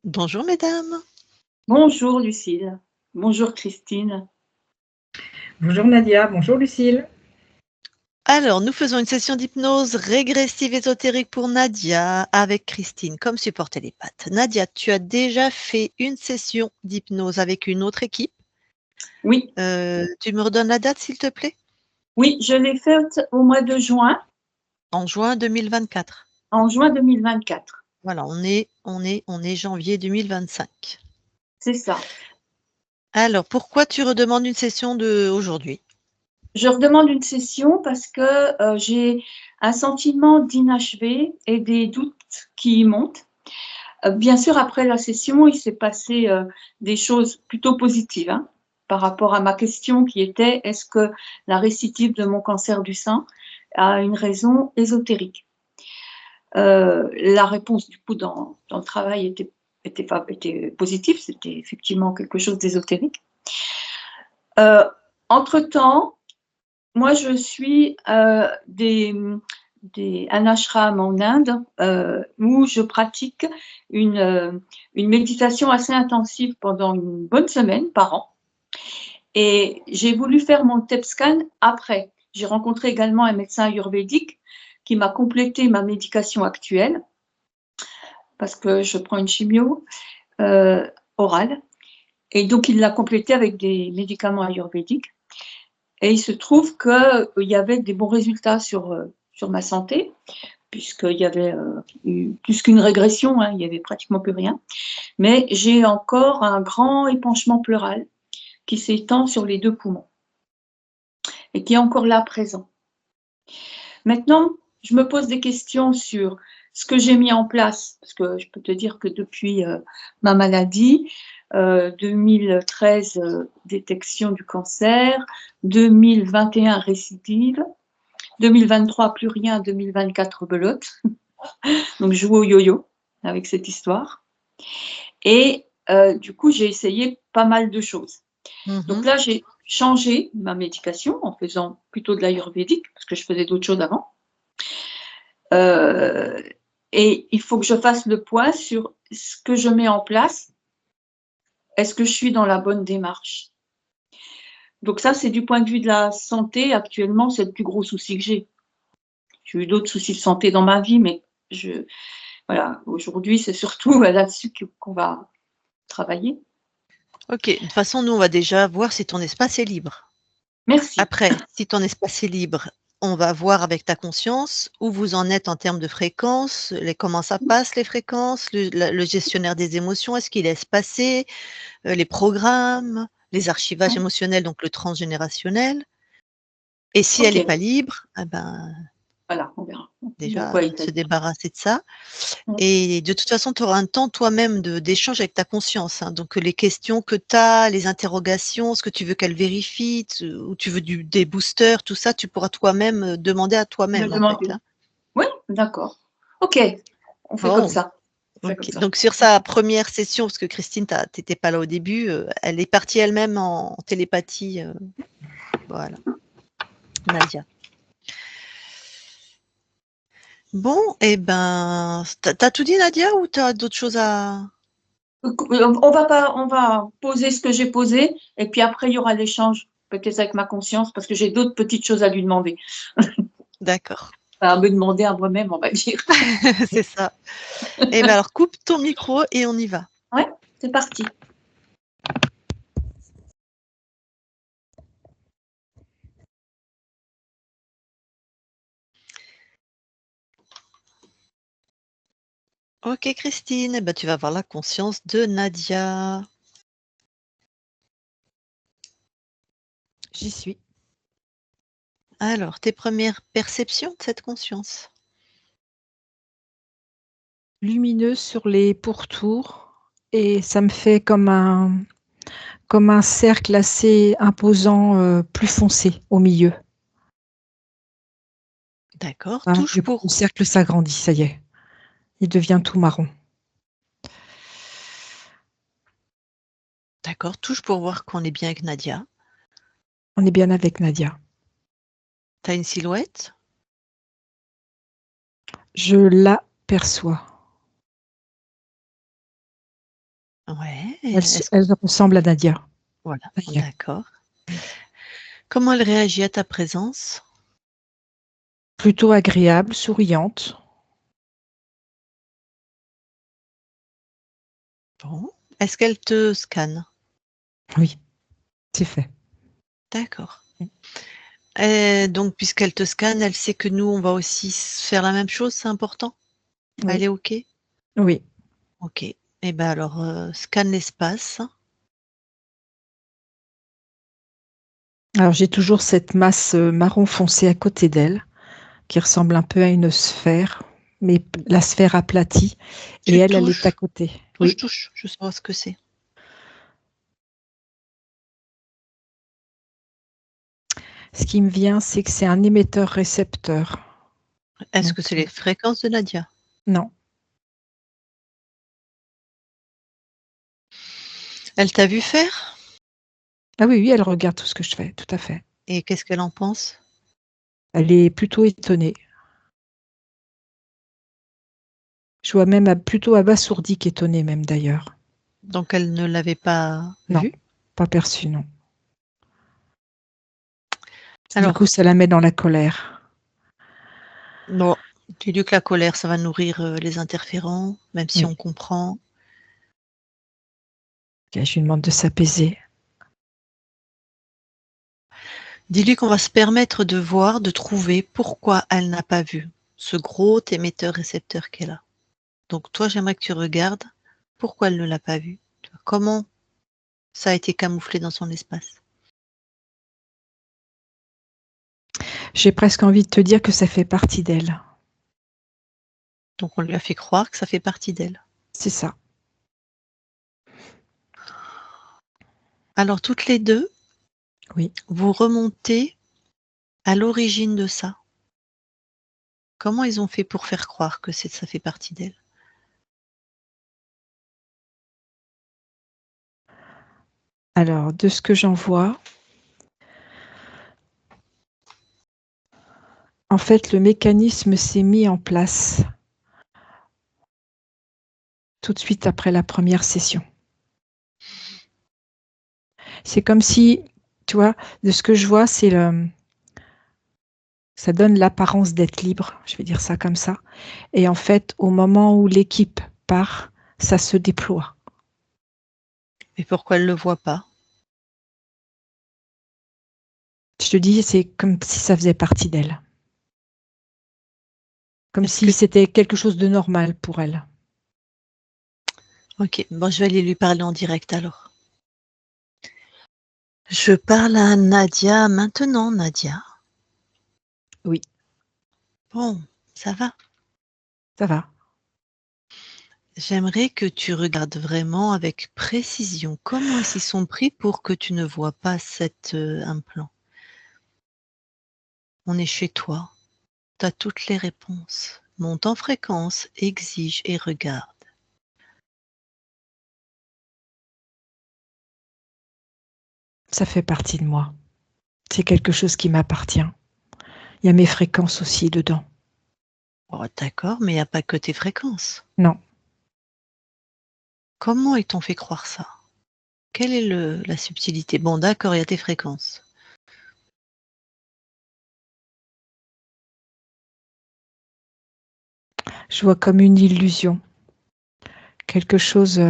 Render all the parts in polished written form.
Bonjour mesdames. Bonjour Lucille. Bonjour Christine. Bonjour Nadia, bonjour Lucille. Alors, nous faisons une session d'hypnose régressive ésotérique pour Nadia avec Christine comme support télépathe. Nadia, tu as déjà fait une session d'hypnose avec une autre équipe. Oui, Tu me redonnes la date s'il te plaît? oui, je l'ai faite au mois de juin, En juin 2024. en juin 2024. Voilà, on est janvier 2025. C'est ça. Alors, pourquoi tu redemandes une session aujourd'hui? Je redemande une session parce que j'ai un sentiment d'inachevé et des doutes qui montent. Bien sûr, après la session, il s'est passé des choses plutôt positives, hein, par rapport à ma question qui était: est-ce que la récidive de mon cancer du sein a une raison ésotérique? La réponse du coup dans le travail était positive, c'était effectivement quelque chose d'ésotérique. Entre-temps, moi je suis un ashram en Inde où je pratique une méditation assez intensive pendant une bonne semaine par an. Et j'ai voulu faire mon TEP scan après. J'ai rencontré également un médecin ayurvédique qui m'a complété ma médication actuelle parce que je prends une chimio orale. Et donc, il l'a complété avec des médicaments ayurvédiques. Et il se trouve qu'il y avait des bons résultats sur ma santé, puisqu'il y avait eu plus qu'une régression, hein, il n'y avait pratiquement plus rien. Mais j'ai encore un grand épanchement pleural qui s'étend sur les 2 poumons et qui est encore là présent. Maintenant, je me pose des questions sur ce que j'ai mis en place, parce que je peux te dire que depuis ma maladie, 2013, détection du cancer, 2021, récidive, 2023, plus rien, 2024, belote. Donc, je joue au yo-yo avec cette histoire. Et du coup, j'ai essayé pas mal de choses. Donc là, j'ai changé ma médication en faisant plutôt de l'ayurvédique, parce que je faisais d'autres choses avant. Et il faut que je fasse le point sur ce que je mets en place. Est-ce que je suis dans la bonne démarche? Donc ça, c'est du point de vue de la santé. Actuellement, c'est le plus gros souci que j'ai. J'ai eu d'autres soucis de santé dans ma vie, mais voilà, aujourd'hui, c'est surtout là-dessus qu'on va travailler. Ok, de toute façon, nous, on va déjà voir si ton espace est libre. Merci. Après, si ton espace est libre, on va voir avec ta conscience où vous en êtes en termes de fréquences, comment ça passe les fréquences, le gestionnaire des émotions, est-ce qu'il laisse passer, les programmes, les archivages émotionnels, donc le transgénérationnel. Et si elle n'est Ok, pas libre, eh ben, voilà, on verra de déjà quoi il se s'agit. débarrasser de ça. Et de toute façon, tu auras un temps toi-même d'échange avec ta conscience, hein. Donc les questions que tu as, les interrogations, ce que tu veux qu'elle vérifie, ou tu veux des boosters, tout ça, tu pourras toi-même demander à Me toi-même en fait, demander. hein. Oui, d'accord. Ok, on fait comme Bon, ça. On fait comme OK. ça. Donc sur sa première session, parce que Christine, tu étais pas là au début, elle est partie elle-même en télépathie, voilà, Nadia. Bon, et ben, tu as tout dit Nadia ou tu as d'autres choses à... On va poser ce que j'ai posé, et puis après, il y aura l'échange, peut-être avec ma conscience, parce que j'ai d'autres petites choses à lui demander. D'accord, À me demander à moi-même, on va dire. c'est ça. Et ben alors coupe ton micro et on y va. Ouais, c'est parti. OK Christine, eh ben, tu vas avoir la conscience de Nadia. J'y suis. Alors, tes premières perceptions de cette conscience? Lumineuse sur les pourtours et ça me fait comme un cercle assez imposant, plus foncé au milieu. D'accord, Ah, touche le pour... cercle s'agrandit, ça y est. Il devient tout marron. D'accord, touche pour voir qu'on est bien avec Nadia. On est bien avec Nadia. Tu as une silhouette? Je l'aperçois. Ouais, Elle ressemble à Nadia, voilà, d'ailleurs. d'accord. Comment elle réagit à ta présence? Plutôt agréable, souriante. Bon. Est-ce qu'elle te scanne? Oui, c'est fait. D'accord. Et donc puisqu'elle te scanne, elle sait que nous, on va aussi faire la même chose, c'est important? Elle Oui, est OK? oui. OK. Et ben alors, scanne l'espace. Alors j'ai toujours cette masse, marron foncé à côté d'elle, qui ressemble un peu à une sphère, mais la sphère aplatie et Tu elle est à touches, côté. touche, Oui. touche, je veux savoir ce que c'est. Ce qui me vient, c'est que c'est un émetteur-récepteur. Est-ce Donc que c'est les fréquences de Nadia? non. Elle t'a vu faire? Ah oui, oui, elle regarde tout ce que je fais, tout à fait. Et qu'est-ce qu'elle en pense? Elle est plutôt étonnée. Je vois même plutôt abasourdie qu'étonnée même d'ailleurs. Donc elle ne l'avait pas Non, vu? pas perçue, non. Du coup, Alors, ça la met dans la colère. bon, dis-lui que la colère, ça va nourrir, les interférents, même si Oui. on comprend. OK, je lui demande de s'apaiser. Dis-lui qu'on va se permettre de voir, de trouver pourquoi elle n'a pas vu ce gros émetteur-récepteur qu'elle a. Donc toi, j'aimerais que tu regardes pourquoi elle ne l'a pas vu. Tu vois, comment ça a été camouflé dans son espace. J'ai presque envie de te dire que ça fait partie d'elle. Donc on lui a fait croire que ça fait partie d'elle. C'est ça. Alors toutes les 2, Oui. vous remontez à l'origine de ça. Comment ils ont fait pour faire croire que ça fait partie d'elle? Alors, de ce que j'en vois, en fait, le mécanisme s'est mis en place tout de suite après la première session. C'est comme si, tu vois, de ce que je vois, ça donne l'apparence d'être libre, je vais dire ça comme ça. Et en fait, au moment où l'équipe part, ça se déploie. Et pourquoi elle le voit pas? Je te dis, c'est comme si ça faisait partie d'elle. Comme Est-ce que si c'était quelque chose de normal pour elle. OK, bon, je vais aller lui parler en direct alors. Je parle à Nadia maintenant, Nadia. Oui, Bon, ça va. ça va. J'aimerais que tu regardes vraiment avec précision comment ils s'y sont pris pour que tu ne vois pas cet, implant. On est chez toi, tu as toutes les réponses. Monte en fréquence, exige et regarde. Ça fait partie de moi. C'est quelque chose qui m'appartient. Il y a mes fréquences aussi dedans. Oh d'accord, mais il y a pas que tes fréquences. Non. Comment ils t'ont fait croire ça? Quelle est la subtilité? Bon d'accord, il y a tes fréquences. Je vois comme une illusion. Quelque chose,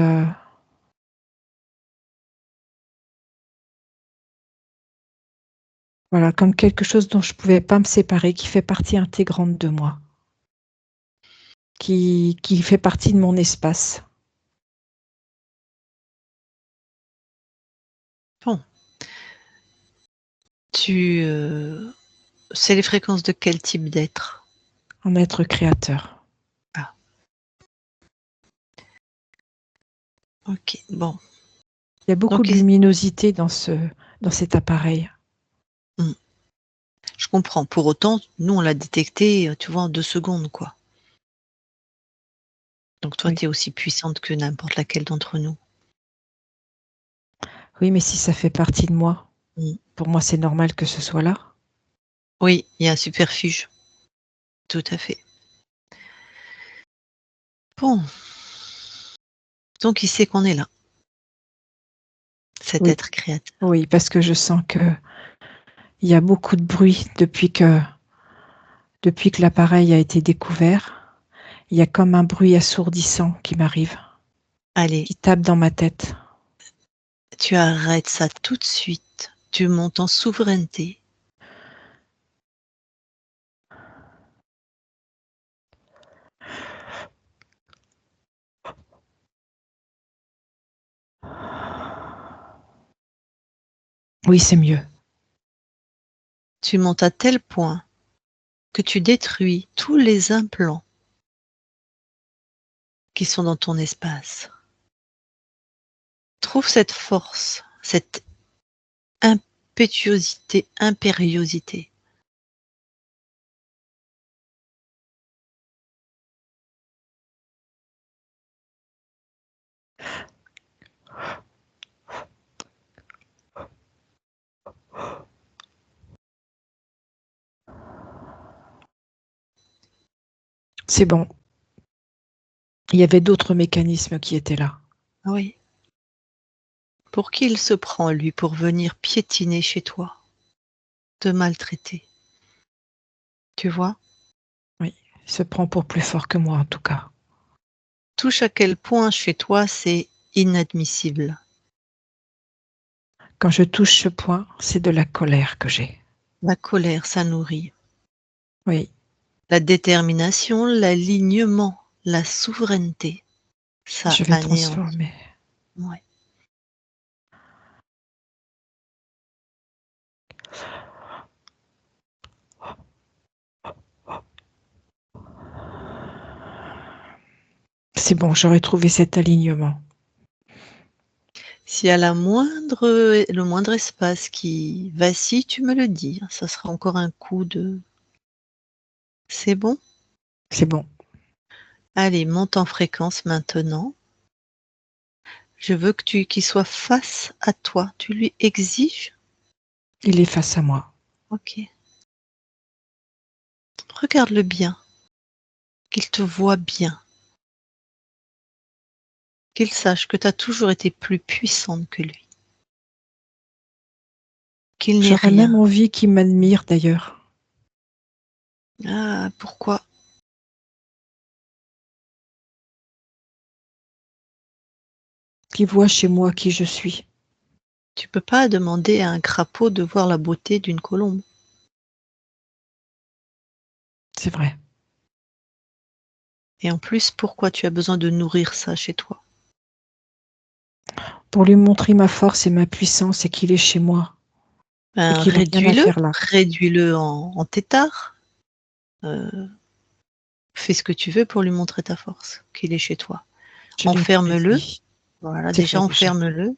voilà, comme quelque chose dont je pouvais pas me séparer, qui fait partie intégrante de moi. Qui fait partie de mon espace. Bon, tu, c'est les fréquences de quel type d'être? Un être créateur. Ah, OK, bon. Il y a beaucoup Donc de luminosité dans cet appareil. mmh, je comprends. Pour autant, nous on l'a détecté, tu vois, en 2 secondes, quoi. Donc toi, Oui. tu es aussi puissante que n'importe laquelle d'entre nous. Oui, mais si ça fait partie de moi, Mmh. pour moi, c'est normal que ce soit là. Oui, il y a un superfuge. Tout à fait. Bon, donc il sait qu'on est là. cet Oui, être créateur. oui, parce que je sens que il y a beaucoup de bruit depuis que l'appareil a été découvert. Il y a comme un bruit assourdissant qui m'arrive, Allez, qui tape dans ma tête. tu arrêtes ça tout de suite. Tu montes en souveraineté. Oui, c'est mieux. Tu montes à tel point que tu détruis tous les implants qui sont dans ton espace. Trouve cette force, cette impétuosité, impériosité. C'est bon. Il y avait d'autres mécanismes qui étaient là. Oui. Pour qui il se prend, lui, pour venir piétiner chez toi, te maltraiter? Tu vois? Oui, il se prend pour plus fort que moi en tout cas. Touche à quel point chez toi c'est inadmissible. Quand je touche ce point, c'est de la colère que j'ai. La colère, ça nourrit. Oui, La détermination, l'alignement, la souveraineté, ça je vais anéantit. transformer. Ouais. C'est bon, j'aurais trouvé cet alignement. S'il y a le moindre espace qui vacille, tu me le dis, hein. Ça sera encore un coup de... C'est bon? C'est bon. Allez, monte en fréquence maintenant. Je veux qu'il soit face à toi. Tu lui exiges? Il est face à moi. Ok. Regarde-le bien, qu'il te voit bien, qu'il sache que tu as toujours été plus puissante que lui, qu'il n'est J'aurais même rien. envie qu'il m'admire d'ailleurs. Ah, pourquoi? Qu'il voit chez moi qui je suis. Tu peux pas demander à un crapaud de voir la beauté d'une colombe. C'est vrai. Et en plus, pourquoi tu as besoin de nourrir ça chez toi? Pour lui montrer ma force et ma puissance et qu'il est chez moi. Et Ben, qu'il n'a rien à réduis-le, faire là. réduis-le en tétard. Fais ce que tu veux pour lui montrer ta force, qu'il est chez toi. Je l'ai Enferme-le. réduit. Voilà, C'est déjà fait déjà. enferme-le.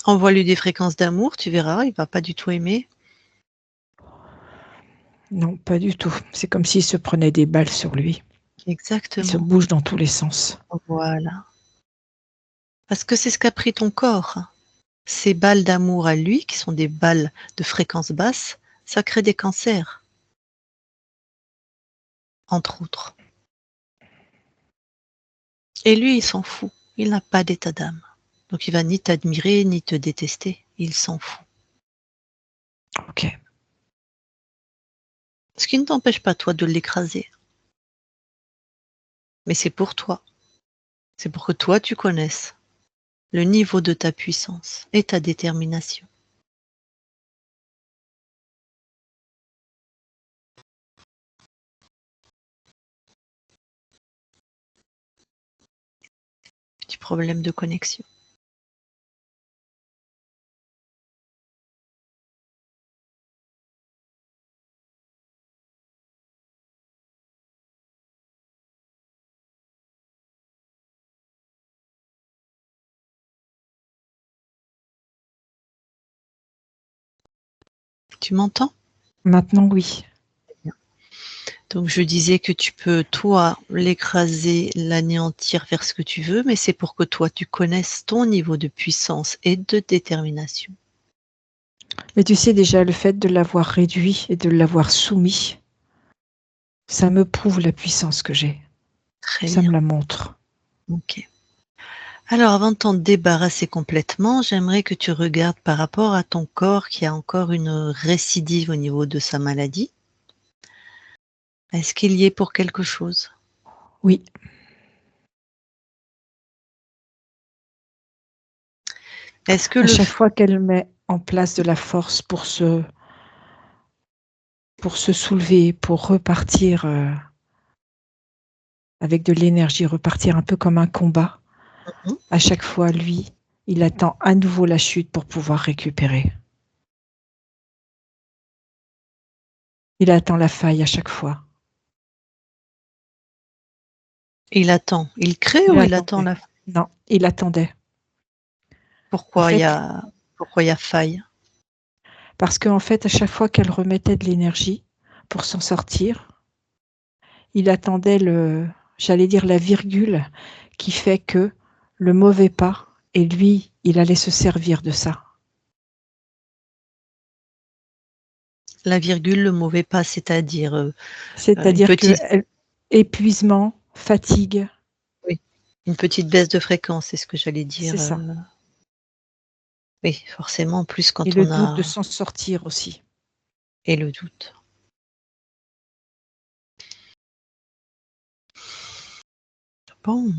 Envoie-lui des fréquences d'amour, tu verras, il va pas du tout aimer. Non, pas du tout. C'est comme s'il se prenait des balles sur lui. Il se Exactement. bouge dans tous les sens. Voilà. Parce que c'est ce qu'a pris ton corps. Ces balles d'amour à lui, qui sont des balles de fréquence basse, ça crée des cancers, entre autres. Et lui, il s'en fout. Il n'a pas d'état d'âme. Donc il va ni t'admirer, ni te détester. Il s'en fout. Ok. Ce qui ne t'empêche pas, toi, de l'écraser. Mais c'est pour toi. C'est pour que toi, tu connaisses le niveau de ta puissance et ta détermination. Petit problème de connexion. Tu m'entends? Maintenant, oui. Donc je disais que tu peux, toi, l'écraser, l'anéantir, faire ce que tu veux, mais c'est pour que toi, tu connaisses ton niveau de puissance et de détermination. Mais tu sais déjà, le fait de l'avoir réduit et de l'avoir soumis, ça me prouve la puissance que j'ai. Très Ça me bien. la montre. Ok. Alors, avant de t'en débarrasser complètement, j'aimerais que tu regardes par rapport à ton corps qui a encore une récidive au niveau de sa maladie. Est-ce qu'il y est pour quelque chose? Oui, Est-ce que à le chaque f fois qu'elle met en place de la force pour se soulever, pour repartir, avec de l'énergie, repartir un peu comme un combat, Mmh. à chaque fois, lui, il attend à nouveau la chute pour pouvoir récupérer. Il attend la faille à chaque fois. Il attend. Il crée Il ou il attend attendait. la Non, il attendait. En pourquoi il y fait, a pourquoi il y a faille? parce qu'en fait, à chaque fois qu'elle remettait de l'énergie pour s'en sortir, il attendait j'allais dire la virgule qui fait que le mauvais pas, et lui, il allait se servir de ça. La virgule, le mauvais pas, c'est-à-dire, une C'est-à-dire que petite épuisement, fatigue, oui, une petite baisse de fréquence, c'est ce que j'allais c'est dire, ça. oui, forcément, plus Et quand le on doute de a s'en sortir aussi. et le doute. Bon.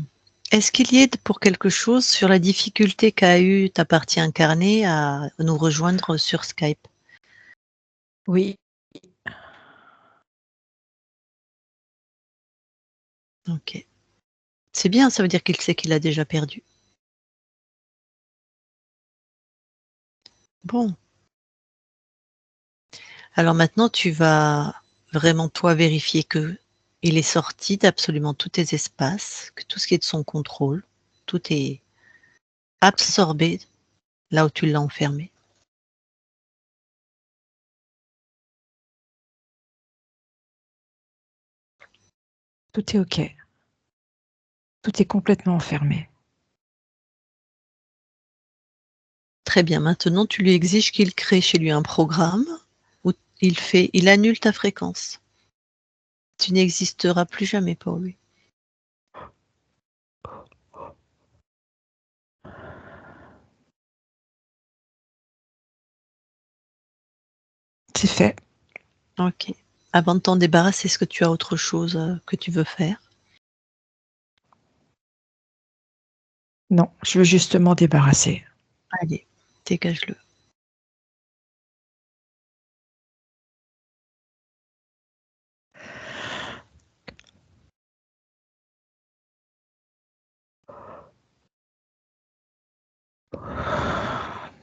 Est-ce qu'il y est pour quelque chose sur la difficulté qu'a eu ta partie incarnée à nous rejoindre sur Skype? Oui, OK. C'est bien, ça veut dire qu'il sait qu'il a déjà perdu. Bon, alors maintenant tu vas vraiment toi vérifier qu'il est sorti d'absolument tous tes espaces, que tout ce qui est de son contrôle, tout est absorbé là où tu l'as enfermé. tout est OK. Tout est complètement enfermé. Très bien, maintenant tu lui exiges qu'il crée chez lui un programme où il annule ta fréquence. Tu n'existeras plus jamais pour lui. C'est fait. OK. Avant de t'en débarrasser, est-ce que tu as autre chose, que tu veux faire? Non, je veux juste m'en débarrasser. Allez, dégage-le.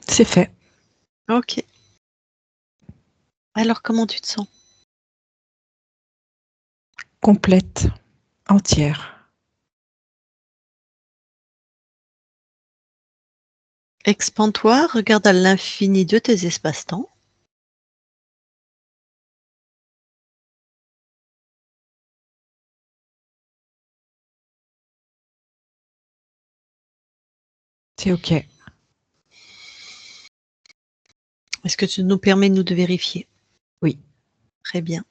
C'est fait. OK. Alors comment tu te sens? Complète, entière. Expande-toi, regarde à l'infini de tes espaces-temps. C'est OK. Est-ce que tu nous permets, nous, de vérifier? Oui, Très bien.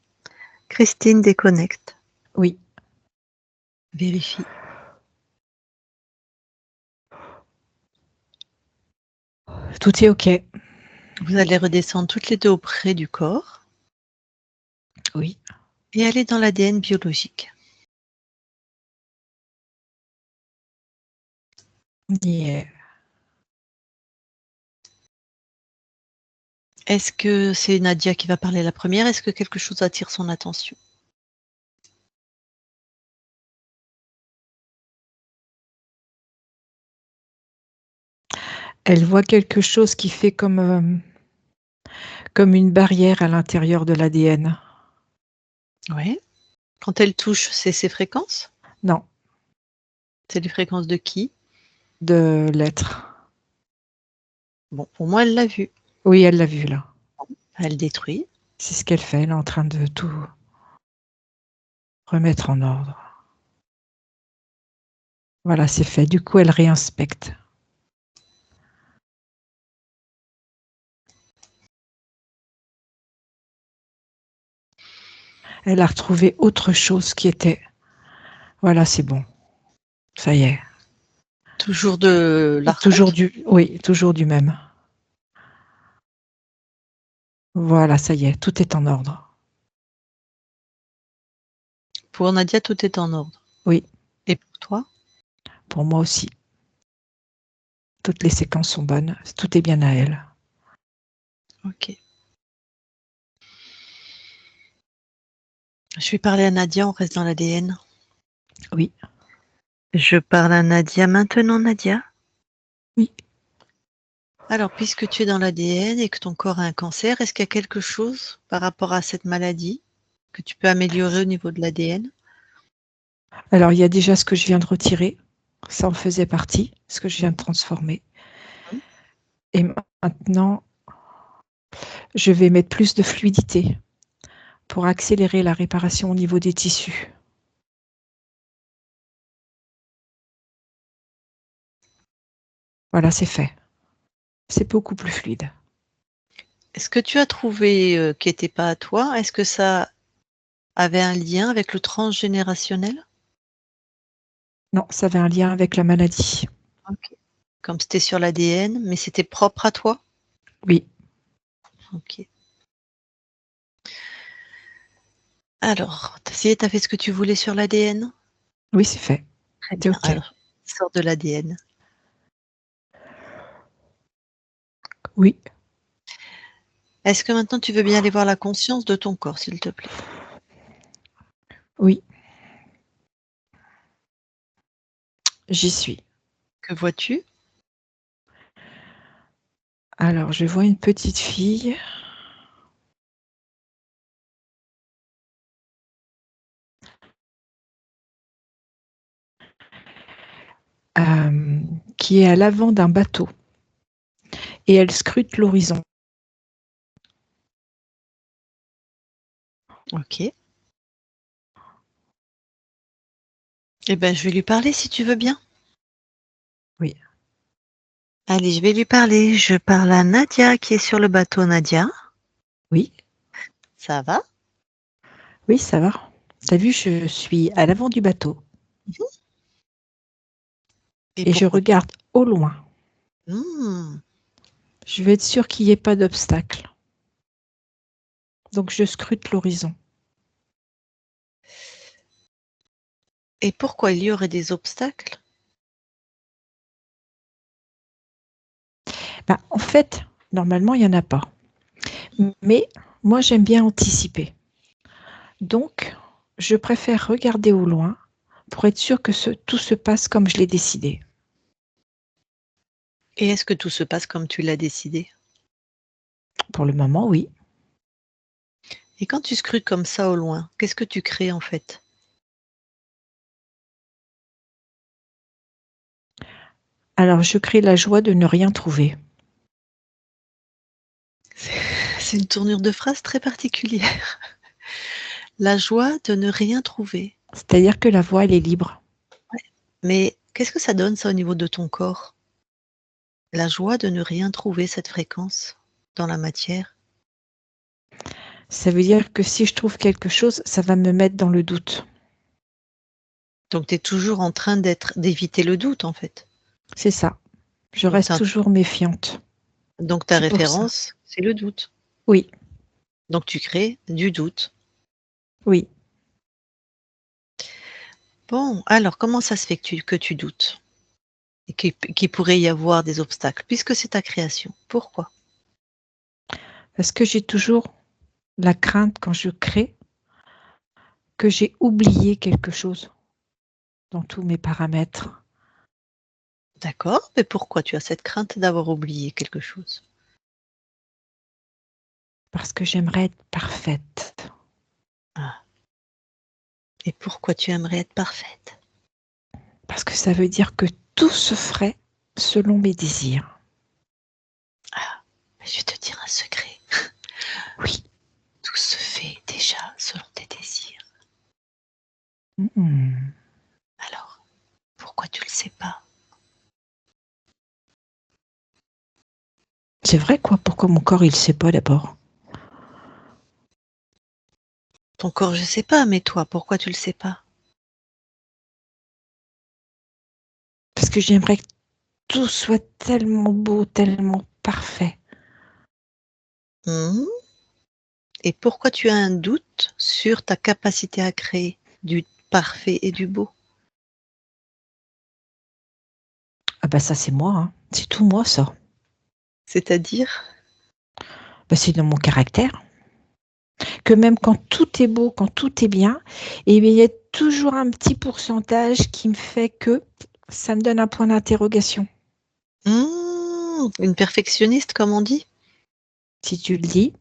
Christine déconnecte. oui. Vérifie. Tout est OK. Vous allez redescendre toutes les 2 auprès du corps Oui. et aller dans l'ADN biologique. On y est. Est-ce que c'est Nadia qui va parler la première? Est-ce que quelque chose attire son attention? Elle voit quelque chose qui fait comme une barrière à l'intérieur de l'ADN. Ouais. Quand elle touche, c'est ses fréquences? Non, C'est les fréquences de qui? de l'être. Bon, pour moi, elle l'a vu. Oui, elle l'a vu là. Elle détruit. C'est ce qu'elle fait. Elle est en train de tout remettre en ordre. Voilà, c'est fait. Du coup, elle réinspecte. Elle a retrouvé autre chose qui était. Voilà, c'est bon. Ça y est. Toujours de Toujours l'arthrose? oui, toujours du même. Voilà, ça y est, tout est en ordre. Pour Nadia, tout est en ordre. Oui, Et pour toi? pour moi aussi. Toutes les séquences sont bonnes, tout est bien à elle. OK. Je vais parler à Nadia, on reste dans l'ADN. Oui, Je parle à Nadia maintenant, Nadia. oui. Alors, puisque tu es dans l'ADN et que ton corps a un cancer, est-ce qu'il y a quelque chose par rapport à cette maladie que tu peux améliorer au niveau de l'ADN? Alors, il y a déjà ce que je viens de retirer, ça en faisait partie, ce que je viens de transformer. Mmh. Et maintenant, je vais mettre plus de fluidité pour accélérer la réparation au niveau des tissus. Voilà, c'est fait. C'est beaucoup plus fluide. Est-ce que tu as trouvé, qui était pas à toi, est-ce que ça avait un lien avec le transgénérationnel? Non, ça avait un lien avec la maladie. OK. Comme c'était sur l'ADN, mais c'était propre à toi? Oui, OK. Alors, ça y est, tu as fait ce que tu voulais sur l'ADN? oui, c'est fait. Très C'est bien, OK. alors, sors de l'ADN. Oui, Est-ce que maintenant tu veux bien aller voir la conscience de ton corps, s'il te plaît? oui, j'y suis. Que vois-tu? Alors, je vois une petite fille. Qui est à l'avant d'un bateau et elle scrute l'horizon. OK. Eh ben, je vais lui parler si tu veux bien. Oui, Allez, je vais lui parler. Je parle à Nadia qui est sur le bateau. Nadia, oui, ça va? oui, ça va. Tu as vu, je suis à l'avant du bateau Mmh. Et et je pourquoi? regarde au loin. Mmh. Je veux être sûre qu'il n'y ait pas d'obstacle. Donc je scrute l'horizon. Et pourquoi il y aurait des obstacles? Ben, en fait, normalement, il n'y en a pas. Mais moi, j'aime bien anticiper. Donc, je préfère regarder au loin pour être sûre que tout se passe comme je l'ai décidé. Et est-ce que tout se passe comme tu l'as décidé? Pour le moment, oui. Et quand tu scrutes comme ça au loin, qu'est-ce que tu crées en fait? Alors, je crée la joie de ne rien trouver. C'est c'est une tournure de phrase très particulière. La joie de ne rien trouver. C'est-à-dire que la voix, elle est libre. Ouais. Mais qu'est-ce que ça donne ça au niveau de ton corps? La joie de ne rien trouver, cette fréquence, dans la matière? Ça veut dire que si je trouve quelque chose, ça va me mettre dans le doute. Donc tu es toujours en train d'éviter le doute en fait? C'est ça. Je Donc tu reste toujours méfiante. donc ta C'est pour ça. référence, c'est le doute. Oui, Donc tu crées du doute. oui. Bon, alors comment ça se fait que tu doutes? Et qu'il pourrait y avoir des obstacles, puisque c'est ta création? Pourquoi? Parce que j'ai toujours la crainte quand je crée que j'ai oublié quelque chose dans tous mes paramètres. D'accord, mais pourquoi tu as cette crainte d'avoir oublié quelque chose? Parce que j'aimerais être parfaite. Ah, et pourquoi tu aimerais être parfaite? Parce que ça veut dire que tout se ferait selon mes désirs. Ah, mais je vais te dire un secret. Oui. Tout se fait déjà selon tes désirs. Mmh. Alors, pourquoi tu le sais pas? C'est vrai quoi, pourquoi mon corps il sait pas d'abord? Ton corps, je sais pas, mais toi, pourquoi tu le sais pas? Parce que j'aimerais que tout soit tellement beau, tellement parfait. Mmh. Et pourquoi tu as un doute sur ta capacité à créer du parfait et du beau? Ah bah ça, c'est moi, hein. C'est tout moi, ça. C'est-à-dire? Bah, c'est dans mon caractère. Que même quand tout est beau, quand tout est bien, et bien, il y a toujours un petit pourcentage qui me fait que ça me donne un point d'interrogation. Mmh, une perfectionniste comme on dit? Si tu le dis,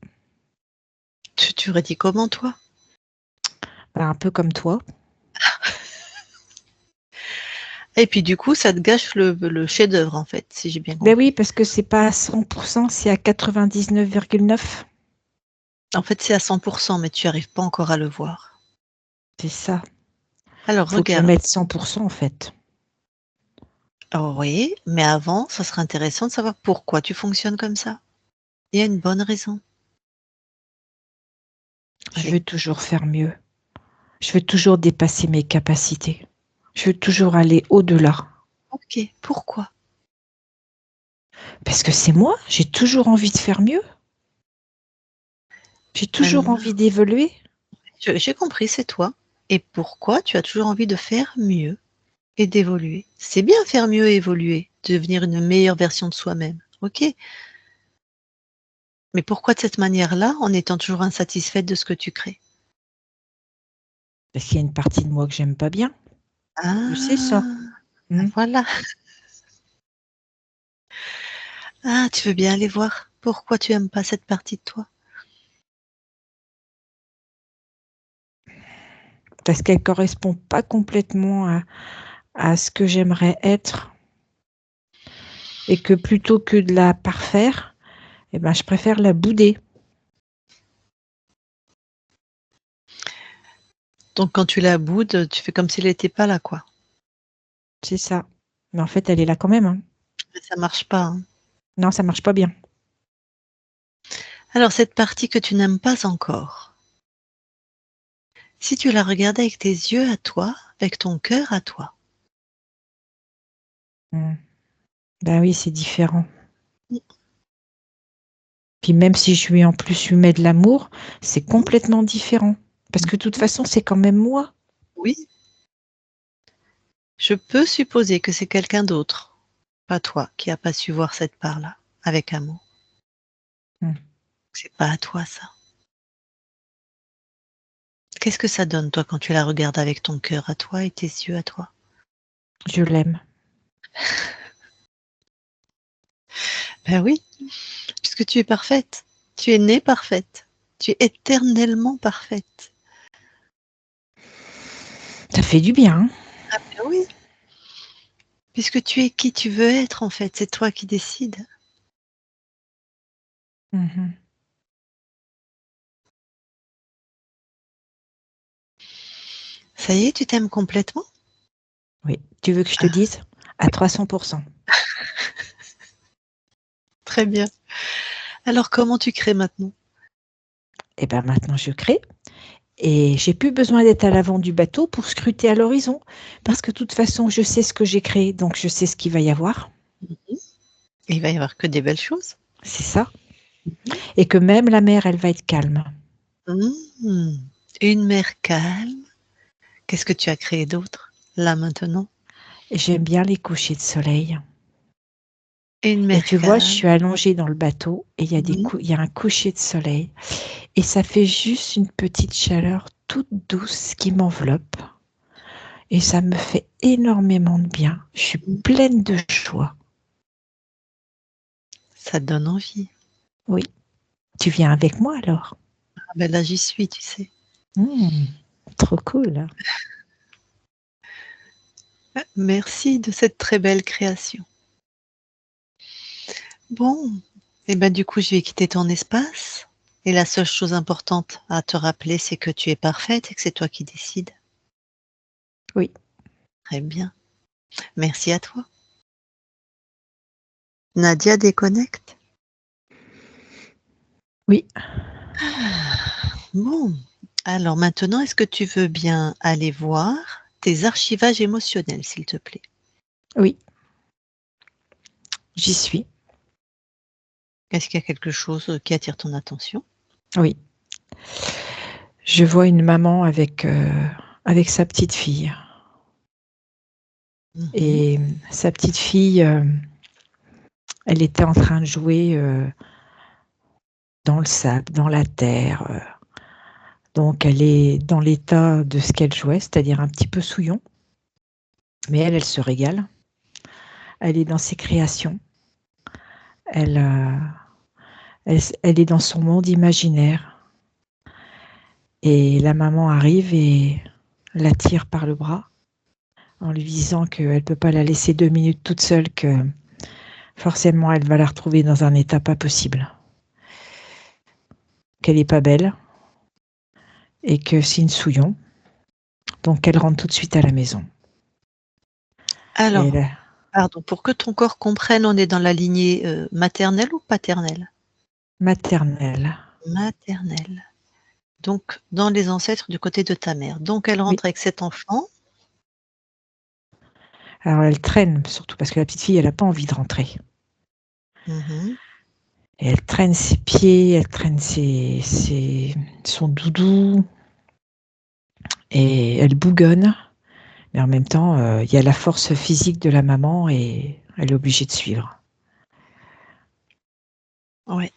Tu aurais dit comment toi? bah, un peu comme toi. Et puis du coup, ça te gâche le chef-d'œuvre en fait, si j'ai bien Ben compris. oui, parce que c'est pas à 100%, c'est à 99,9. En fait, c'est à 100 mais tu arrives pas encore à le voir. C'est ça. Alors Faut que je regarde. mette 100% en fait. Oh oui, mais avant, ça serait intéressant de savoir pourquoi tu fonctionnes comme ça. Il y a une bonne raison. Je Allez. veux toujours faire mieux. Je veux toujours dépasser mes capacités. Je veux toujours aller au-delà. OK, pourquoi? Parce que c'est moi, j'ai toujours envie de faire mieux. J'ai toujours Maintenant, envie d'évoluer. j'ai compris, c'est toi. Et pourquoi tu as toujours envie de faire mieux et d'évoluer? C'est bien faire mieux et évoluer, devenir une meilleure version de soi-même. OK. Mais pourquoi de cette manière-là, en étant toujours insatisfaite de ce que tu crées? Parce qu'il y a une partie de moi que j'aime pas bien. Je sais ça. Ah, Mmh. voilà. Ah, tu veux bien aller voir pourquoi tu aimes pas cette partie de toi? Parce qu'elle correspond pas complètement à ce que j'aimerais être et que plutôt que de la parfaire, eh ben, je préfère la bouder. Donc quand tu la boudes, tu fais comme si elle était pas là, quoi. C'est ça. Mais en fait, elle est là quand même, hein. Mais ça marche pas, hein. Non, ça marche pas bien. Alors cette partie que tu n'aimes pas encore, si tu la regardais avec tes yeux à toi, avec ton cœur à toi. Mmh. Bah oui, c'est différent. Mmh Puis même si je lui en plus lui mets de l'amour, c'est mh. complètement différent. Parce que de toute Mmh. façon, c'est quand même moi. Oui, je peux supposer que c'est quelqu'un d'autre, pas toi, qui a pas su voir cette part-là avec amour. Mmh. C'est pas à toi ça. Qu'est-ce que ça donne toi quand tu la regardes avec ton cœur à toi et tes yeux à toi? Je l'aime. Ben oui, puisque tu es parfaite. Tu es née parfaite. Tu es éternellement parfaite. Ça fait du bien, hein. Ben oui, puisque tu es qui tu veux être en fait, c'est toi qui décides. Mmh. Ça y est, tu t'aimes complètement? Oui. Tu veux que je te dise? À 300%. Très bien. Alors comment tu crées maintenant? Et ben maintenant je crée et j'ai plus besoin d'être à l'avant du bateau pour scruter à l'horizon. Mmh. Parce que de toute façon, je sais ce que j'ai créé, donc je sais ce qu'il va y avoir. Mmh. Il va y avoir que des belles choses. C'est ça. Mmh. Et que même la mer, elle va être calme. Mmh. Une mer calme. Qu'est-ce que tu as créé d'autre, là, maintenant? Et j'aime bien les couchers de soleil. Une Et mer tu vois, je calme. suis allongée dans le bateau et Mmh. il y a un coucher de soleil et ça fait juste une petite chaleur toute douce qui m'enveloppe et ça me fait énormément de bien. Je suis Mmh. pleine de joie. Ça te donne envie. Oui. Tu viens avec moi alors? Ah ben là, j'y suis, tu sais. Mmh, trop cool. Merci de cette très belle création. Bon, et ben du coup, je vais quitter ton espace et la seule chose importante à te rappeler, c'est que tu es parfaite et que c'est toi qui décides. Oui, Très bien. Merci à toi. Nadia déconnecte. oui, Bon, alors maintenant, est-ce que tu veux bien aller voir tes archivages émotionnels, s'il te plaît? oui. J'y suis. Est-ce qu'il y a quelque chose qui attire ton attention? Oui. Je vois une maman avec sa petite fille. Mhm. Et sa petite fille, elle était en train de jouer dans le sable, dans la terre. Donc elle est dans l'état de ce qu'elle jouait, c'est-à-dire un petit peu souillon. Mais elle se régale. Elle est dans ses créations. Elle est dans son monde imaginaire. Et la maman arrive et la tire par le bras en lui disant qu'elle ne peut pas la laisser 2 minutes toute seule, que forcément elle va la retrouver dans un état pas possible. Qu'elle n'est pas belle et que c'est une souillon. Donc elle rentre tout de suite à la maison. Alors, pardon, pour que ton corps comprenne, on est dans la lignée maternelle ou paternelle? Maternelle. Maternelle. Donc, dans les ancêtres du côté de ta mère. Donc, elle rentre avec cet enfant. Alors elle traîne, surtout parce que la petite fille, elle n'a pas envie de rentrer. Mmh. Et elle traîne ses pieds, elle traîne son doudou, et elle bougonne. Mais en même temps, il y a la force physique de la maman et elle est obligée de suivre. Ouais.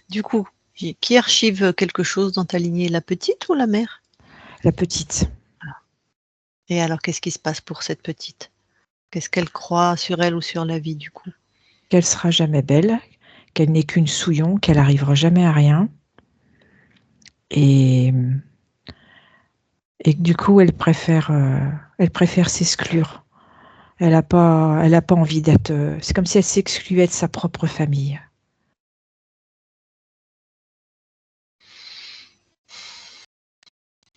Du coup, qui archive quelque chose dans ta lignée, la petite ou la mère? La petite. Et alors, qu'est-ce qui se passe pour cette petite? Qu'est-ce qu'elle croit sur elle ou sur la vie, du coup? Qu'elle sera jamais belle, qu'elle n'est qu'une souillon, qu'elle arrivera jamais à rien. Et que du coup, elle préfère s'exclure. Elle a pas envie d'être. C'est comme si elle s'excluait de sa propre famille.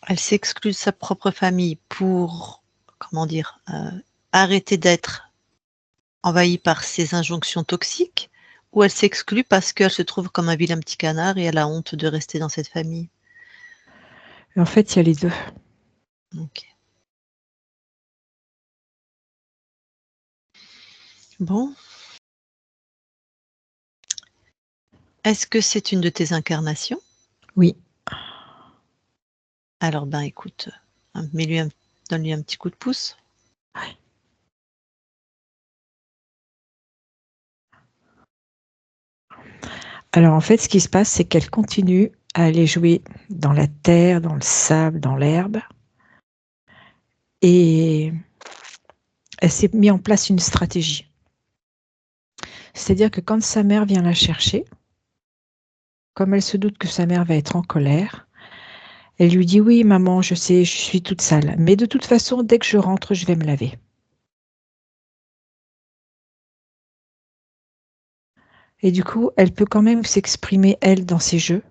Elle s'exclut de sa propre famille pour, comment dire, arrêter d'être envahie par ces injonctions toxiques, ou elle s'exclut parce qu'elle se trouve comme un vilain petit canard et elle a honte de rester dans cette famille? Et en fait, il y a les deux. OK. Bon. Est-ce que c'est une de tes incarnations? Oui. Alors, ben, écoute, donne-lui un petit coup de pouce. Alors en fait, ce qui se passe, c'est qu'elle continue à aller jouer dans la terre, dans le sable, dans l'herbe. Et elle s'est mis en place une stratégie. C'est-à-dire que quand sa mère vient la chercher, comme elle se doute que sa mère va être en colère, elle lui dit: «Oui maman, je sais, je suis toute sale, mais de toute façon, dès que je rentre, je vais me laver». Et du coup, elle peut quand même s'exprimer, elle, dans ses jeux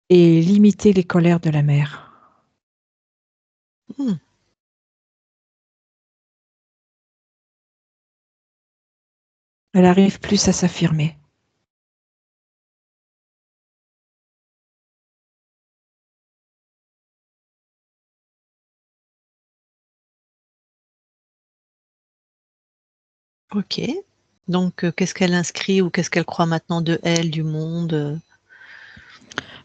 et limiter les colères de la mère. Mmh. Elle arrive plus à s'affirmer. OK. Donc, qu'est-ce qu'elle inscrit ou qu'est-ce qu'elle croit maintenant de elle, du monde?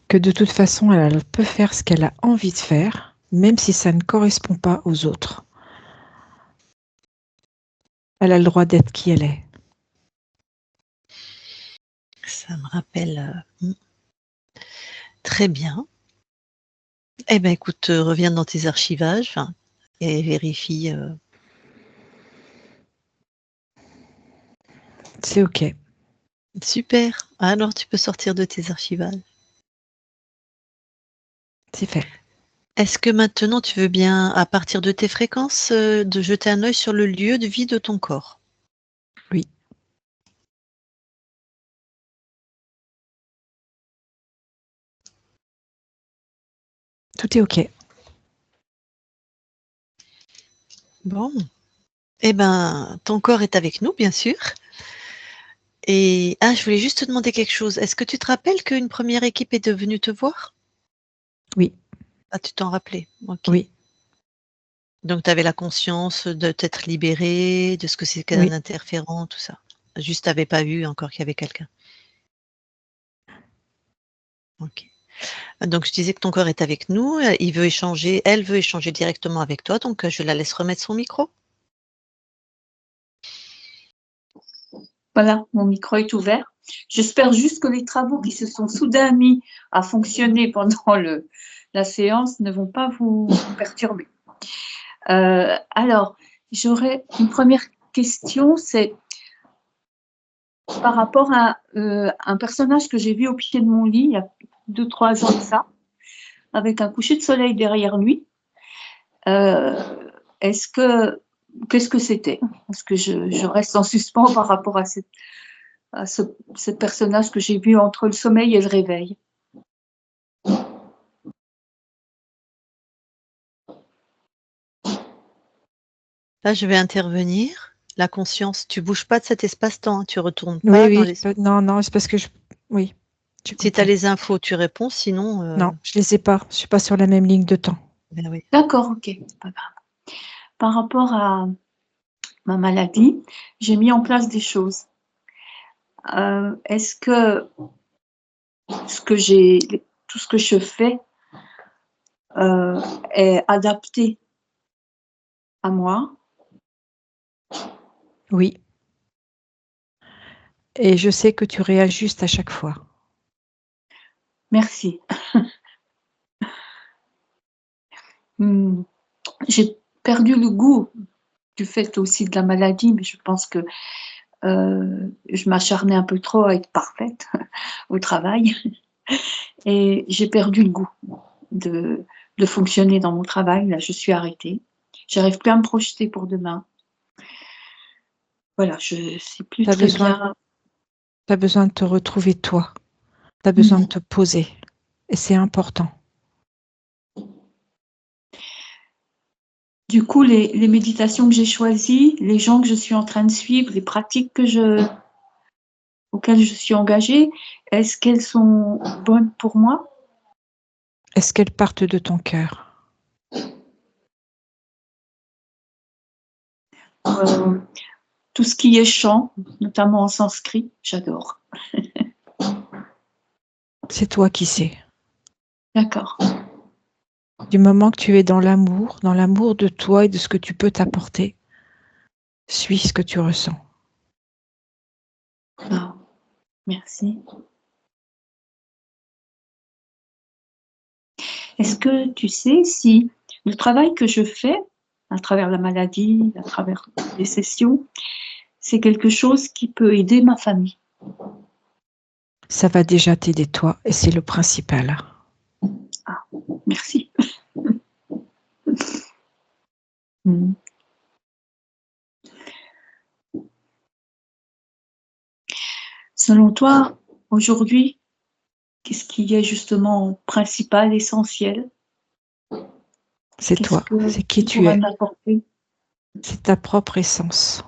Que de toute façon, elle peut faire ce qu'elle a envie de faire, même si ça ne correspond pas aux autres. Elle a le droit d'être qui elle est. Ça me rappelle, très bien. Eh ben, écoute, reviens dans tes archivages, enfin, et vérifie, C'est OK. super. Alors tu peux sortir de tes archivages. C'est fait. Est-ce que maintenant tu veux bien, à partir de tes fréquences, de jeter un œil sur le lieu de vie de ton corps? Oui. Tout est OK. Bon. Eh ben, ton corps est avec nous, bien sûr. Et je voulais juste te demander quelque chose. Est-ce que tu te rappelles qu'une première équipe est venue te voir? Oui. Ah, tu t'en rappelais? OK. Oui. Donc tu avais la conscience de t'être libérée, de ce que c'est qu'un Oui, interférent, tout ça. Juste tu avais pas vu encore qu'il y avait quelqu'un. OK. Donc je disais que ton corps est avec nous, il veut échanger elle veut échanger directement avec toi, donc je la laisse remettre son micro. Voilà, mon micro est ouvert. J'espère juste que les travaux qui se sont soudain mis à fonctionner pendant la séance ne vont pas vous perturber. Alors, j'aurais une première question, c'est par rapport à un personnage que j'ai vu au pied de mon lit il y a 2-3 ans de ça, avec un coucher de soleil derrière lui. Qu'est-ce que c'était? Parce que je reste en suspens par rapport à ce personnage que j'ai vu entre le sommeil et le réveil. Là, je vais intervenir. La conscience, tu bouges pas de cet espace-temps, hein, tu retournes oui, pas dans oui. les Non, non, c'est parce que oui, j'ai si tu as compris. les infos, tu réponds, sinon, Non, je les ai pas. Je suis pas sur la même ligne de temps. ben oui. D'accord, ok, c'est pas grave. Par rapport à ma maladie, j'ai mis en place des choses. Est-ce que tout ce que je fais est adapté à moi? Oui. Et je sais que tu réajustes à chaque fois. Merci. J'ai perdu le goût du fait aussi de la maladie, mais je pense que je m'acharnais un peu trop à être parfaite au travail et j'ai perdu le goût de fonctionner dans mon travail. Là, je suis arrêtée. J'arrive plus à me projeter pour demain. Voilà, je sais plus Tu as très besoin bien. tu besoin de te retrouver toi. Tu as besoin de Mmh. te poser et c'est important. Du coup, les méditations que j'ai choisies, les gens que je suis en train de suivre, les pratiques auxquelles je suis engagée, est-ce qu'elles sont bonnes pour moi? Est-ce qu'elles partent de ton cœur? Heu, Tout ce qui est chant, notamment en sanskrit, j'adore. C'est toi qui sais. D'accord. Du moment que tu es dans l'amour de toi et de ce que tu peux t'apporter, suis ce que tu ressens. Ah, merci. Est-ce que tu sais si le travail que je fais, à travers la maladie, à travers les sessions, c'est quelque chose qui peut aider ma famille? Ça va déjà t'aider toi et c'est le principal. Ah, merci. Mmh. Selon toi, aujourd'hui, qu'est-ce qui est justement principal, essentiel? C'est Qu'est-ce toi, que c'est qui tu tu pourrais es, m'apporter? c'est ta propre essence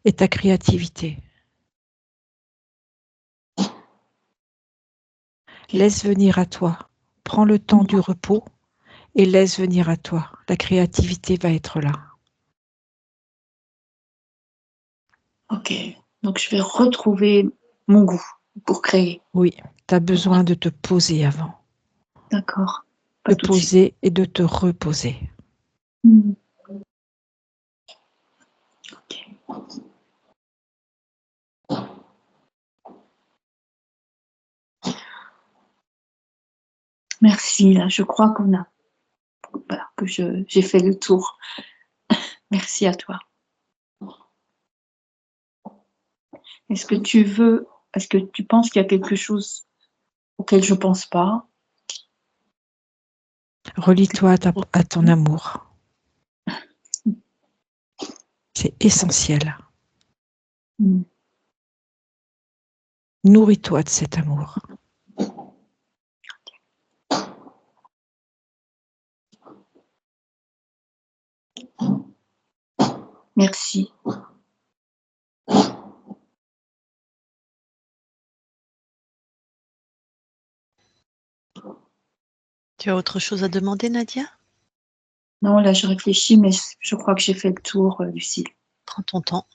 et ta créativité. OK. Laisse venir à toi. Prends le temps du repos et laisse venir à toi. La créativité va être là. OK. Donc je vais retrouver mon goût pour créer. Oui, tu as besoin de te poser avant. D'accord. Pas De tout de suite. poser et de te reposer. Mmh. OK. Merci, là, je crois voilà, que j'ai fait le tour. Merci à toi. Est-ce que tu penses qu'il y a quelque chose auquel je pense pas? Relie-toi à ton amour. C'est essentiel. Mmh. Nourris-toi de cet amour. Merci. Tu as autre chose à demander, Nadia? Non, là, je réfléchis, mais je crois que j'ai fait le tour, Lucille. Prends ton temps.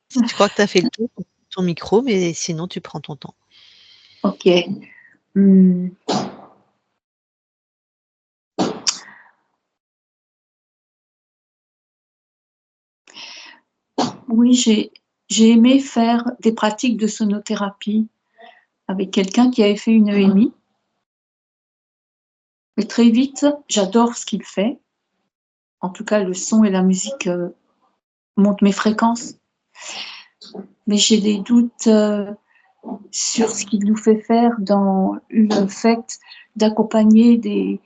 Si tu crois que tu as fait le tour, coupe ton micro, mais sinon tu prends ton temps. Ok. Hmm. Oui, j'ai aimé faire des pratiques de sonothérapie avec quelqu'un qui avait fait une EMI. Et très vite, j'adore ce qu'il fait. En tout cas, le son et la musique montent mes fréquences. Mais j'ai des doutes sur ce qu'il nous fait faire dans le fait d'accompagner des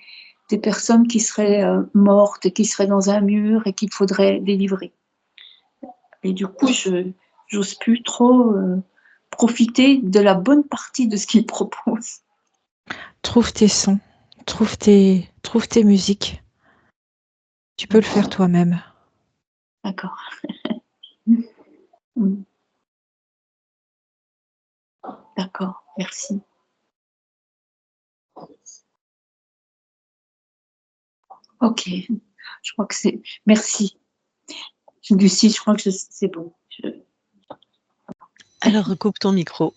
personnes qui seraient mortes, qui seraient dans un mur et qu'il faudrait délivrer. Et du coup, je n'ose plus trop profiter de la bonne partie de ce qu'il propose. Trouve tes sons, trouve tes musiques. Tu peux le faire toi-même. D'accord. D'accord, merci. Ok, je crois que c'est... Merci. Lucie, je crois que c'est bon. Alors, recoupe ton micro.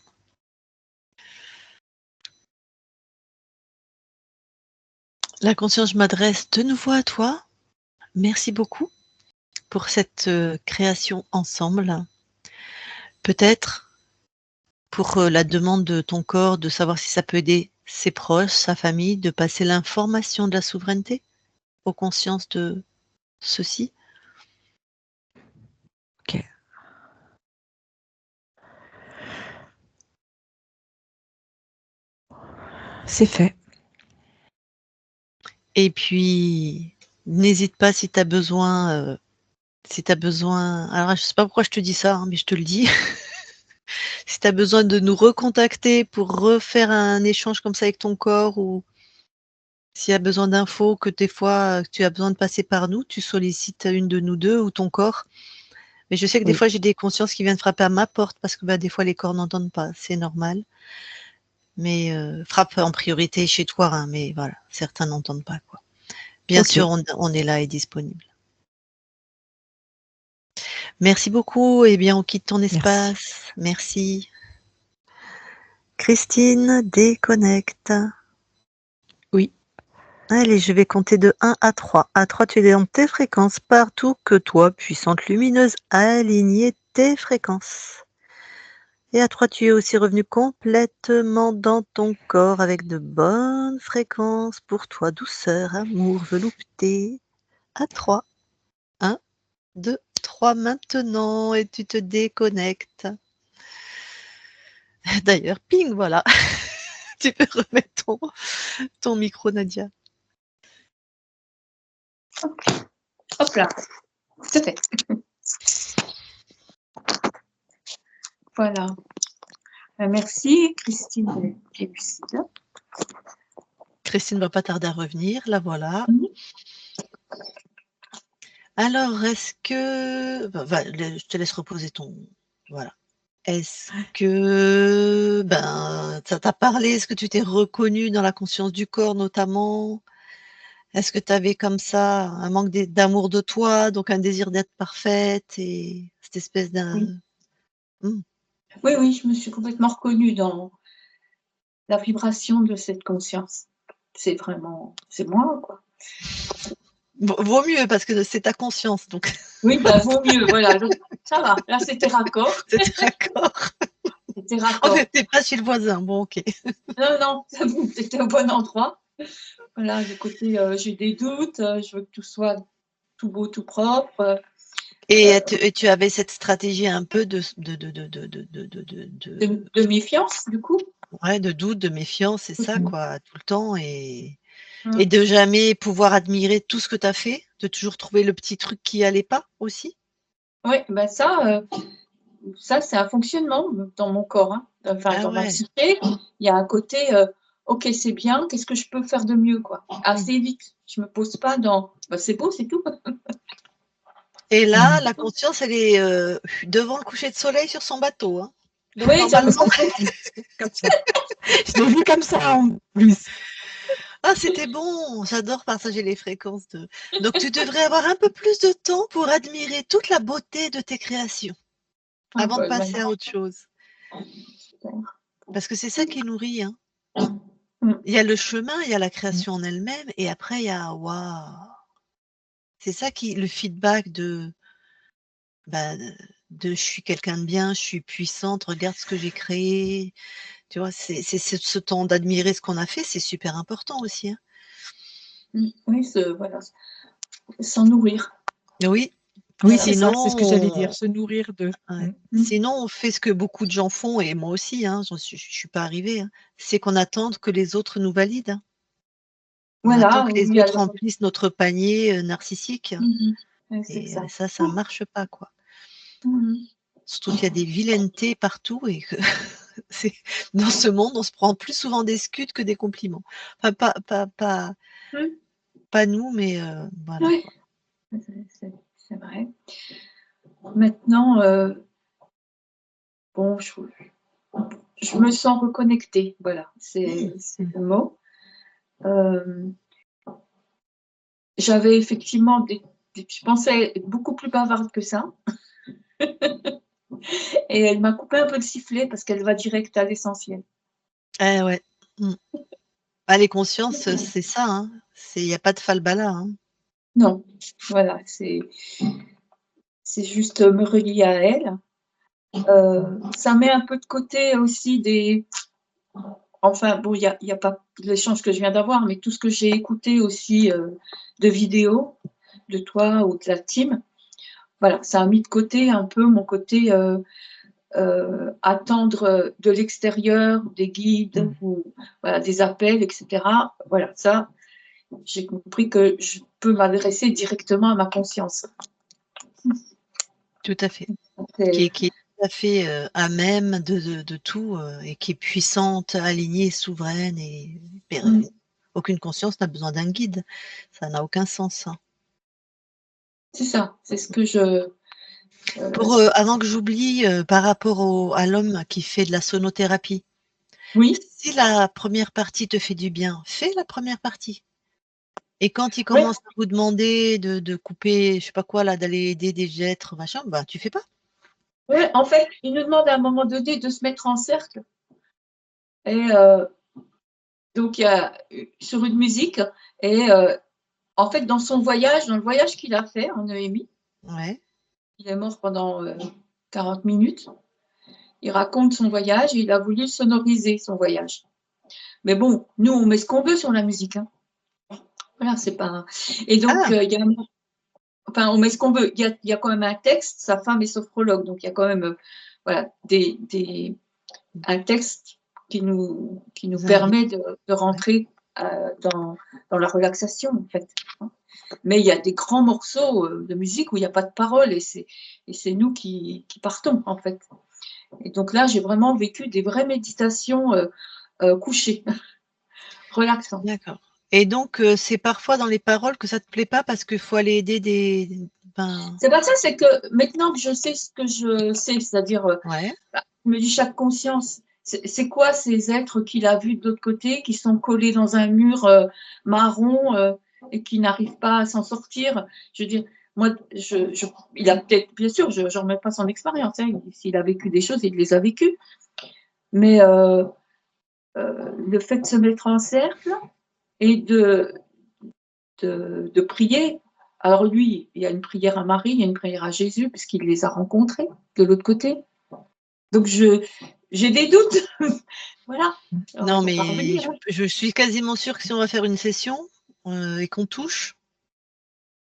La conscience, je m'adresse de nouveau à toi. Merci beaucoup pour cette création ensemble. Peut-être pour la demande de ton corps de savoir si ça peut aider ses proches, sa famille, de passer l'information de la souveraineté aux consciences de ceux-ci. Ok. C'est fait. Et puis, n'hésite pas si tu as besoin, alors je sais pas pourquoi je te dis ça, hein, mais je te le dis. Si tu as besoin de nous recontacter pour refaire un échange comme ça avec ton corps, ou s'il y a besoin d'infos, que des fois tu as besoin de passer par nous, tu sollicites une de nous deux ou ton corps. Mais je sais que des Oui. fois j'ai des consciences qui viennent frapper à ma porte parce que des fois les corps n'entendent pas, c'est normal. Mais frappe en priorité chez toi, hein, mais voilà, certains n'entendent pas, quoi. Bien Ok. sûr, on est là et disponible. Merci beaucoup. Eh bien, on quitte ton espace. Merci. Christine, déconnecte. Oui. Allez, je vais compter de 1 à 3. À 3, tu es dans tes fréquences partout que toi, puissante lumineuse, aligner tes fréquences. Et à 3, tu es aussi revenu complètement dans ton corps avec de bonnes fréquences pour toi, douceur, amour, velouté. À 3. 1, 2, 3 maintenant et tu te déconnectes. D'ailleurs, ping, voilà. Tu peux remettre ton micro, Nadia. Hop là, c'est fait. Voilà. Merci, Christine et Lucille. Christine ne va pas tarder à revenir, la voilà. Alors, est-ce que... je te laisse reposer ton... Voilà. Est-ce que... ça t'a parlé? Est-ce que tu t'es reconnue dans la conscience du corps, notamment? Est-ce que tu avais comme ça un manque d'amour de toi, donc un désir d'être parfaite et cette espèce d'un... Oui. Oui, je me suis complètement reconnue dans la vibration de cette conscience. C'est vraiment... C'est moi, quoi. Vaut mieux, parce que c'est ta conscience, donc... Oui, vaut mieux, voilà. Donc, ça va, là, c'était raccord. C'était raccord. C'était On raccord. n'était pas chez le voisin, bon, ok. Non, c'était au bon endroit. Voilà, le côté, j'ai des doutes, je veux que tout soit tout beau, tout propre. Et tu avais cette stratégie un peu de méfiance, du coup. Ouais, de doute, de méfiance, c'est ça, quoi, tout le temps, et Mm. de jamais pouvoir admirer tout ce que tu as fait, de toujours trouver le petit truc qui allait pas aussi? Oui, ça, c'est un fonctionnement dans mon corps, hein. Enfin, Ah dans ma ouais. psyché, il y a un côté, OK, c'est bien, qu'est-ce que je peux faire de mieux, quoi? Assez vite. Je me pose pas dans, c'est beau, c'est tout. Et là, la conscience, elle est devant le coucher de soleil sur son bateau, hein. Donc Oui, normalement, Comme ça. Je l'ai vu comme ça en plus. Ah, c'était bon, j'adore partager les fréquences de donc tu devrais avoir un peu plus de temps pour admirer toute la beauté de tes créations, Ah, avant de bah, passer à autre chose. super. Parce que c'est ça qui nourrit, hein. Mm. Il y a le chemin, il y a la Mmh. création en elle-même et après il y a waouh! C'est ça qui le feedback bah, de «Je suis quelqu'un de bien, je suis puissante, regarde ce que j'ai créé». Tu vois? C'est ce temps d'admirer ce qu'on a fait, c'est super important aussi, hein. Oui, voilà, s'en nourrir. Oui, Oui, Voilà. c'est ça, c'est ce que j'allais dire, sinon se nourrir de. ouais, Mmh. Mm. sinon on fait ce que beaucoup de gens font et moi aussi, hein, je suis pas arrivée, hein, c'est qu'on attende que les autres nous valident, hein. On attend Voilà, que les oui, autres alors. remplissent notre panier, narcissique Ouais, c'est et ça. ça marche pas, quoi. Mhm. Surtout qu'il y a des vilainetés partout et que c'est dans ce monde, on se prend plus souvent des scuds que des compliments. Enfin Mm. pas nous, mais voilà, Ouais, quoi. c'est vrai. Maintenant, bon, je me sens reconnectée, voilà, Mmh. c'est le mot. Euh, J'avais effectivement je pensais être beaucoup plus bavarde que ça, et elle m'a coupé un peu le sifflet parce qu'elle va direct à l'essentiel. Eh ouais. Mmh. Ah, les consciences, c'est ça, hein. Il y a pas de falbala, hein. Non, voilà, c'est juste me relier à elle. Ça met un peu de côté aussi enfin bon, il y a pas l'échange que je viens d'avoir, mais tout ce que j'ai écouté aussi de vidéos de toi ou de la team. Voilà, ça a mis de côté un peu mon côté attendre de l'extérieur des guides ou voilà, des appels, etc. Voilà, ça, j'ai compris que je peux m'adresser directement à ma conscience. Tout à fait. C'est Qui est tout à fait, à même de tout, et qui est puissante, alignée, souveraine et mm, aucune conscience n'a besoin d'un guide. Ça n'a aucun sens, ça. c'est ça, c'est ce que je. Pour, avant que j'oublie, par rapport à l'homme qui fait de la sonothérapie, Oui, si la première partie te fait du bien, fais la première partie et quand il oui, commence à vous demander de couper, je sais pas quoi là, d'aller aider des êtres, machin, bah, tu fais pas. oui. En fait, il nous demande à un moment donné de se mettre en cercle. Et donc, il y a sur une musique. Et en fait, dans le voyage qu'il a fait en EMI, Ouais. il est mort pendant 40 minutes. Il raconte son voyage et il a voulu sonoriser son voyage. Mais bon, nous, on met ce qu'on veut sur la musique, hein. Voilà, c'est pas. Et donc, Ah! enfin, on met ce qu'on veut. Il y a quand même un texte. Sa femme est sophrologue, donc il y a quand même voilà, un texte qui nous Vous invitez. permet de Ouais. rentrer dans la relaxation, en fait. Mais il y a des grands morceaux de musique où il n'y a pas de parole et c'est nous qui partons, en fait. Et donc là, j'ai vraiment vécu des vraies méditations couchées, relaxantes. D'accord et donc c'est parfois dans les paroles que ça te plaît pas parce qu'il faut aller aider des ben, C'est pas ça, c'est que maintenant que je sais ce que je sais, c'est-à-dire, ouais, je me dis chaque conscience, c'est quoi ces êtres qu'il a vus de l'autre côté, qui sont collés dans un mur marron et qui n'arrivent pas à s'en sortir. Je veux dire, moi, il a peut-être, bien sûr, je ne remets pas son expérience, hein, s'il a vécu des choses, il les a vécues. Mais le fait de se mettre en cercle et de prier. Alors lui, il y a une prière à Marie, il y a une prière à Jésus, puisqu'il les a rencontrés de l'autre côté. Donc j'ai des doutes. Voilà, on non va pas mais revenir, hein. je suis quasiment sûre que si on va faire une session, et qu'on touche,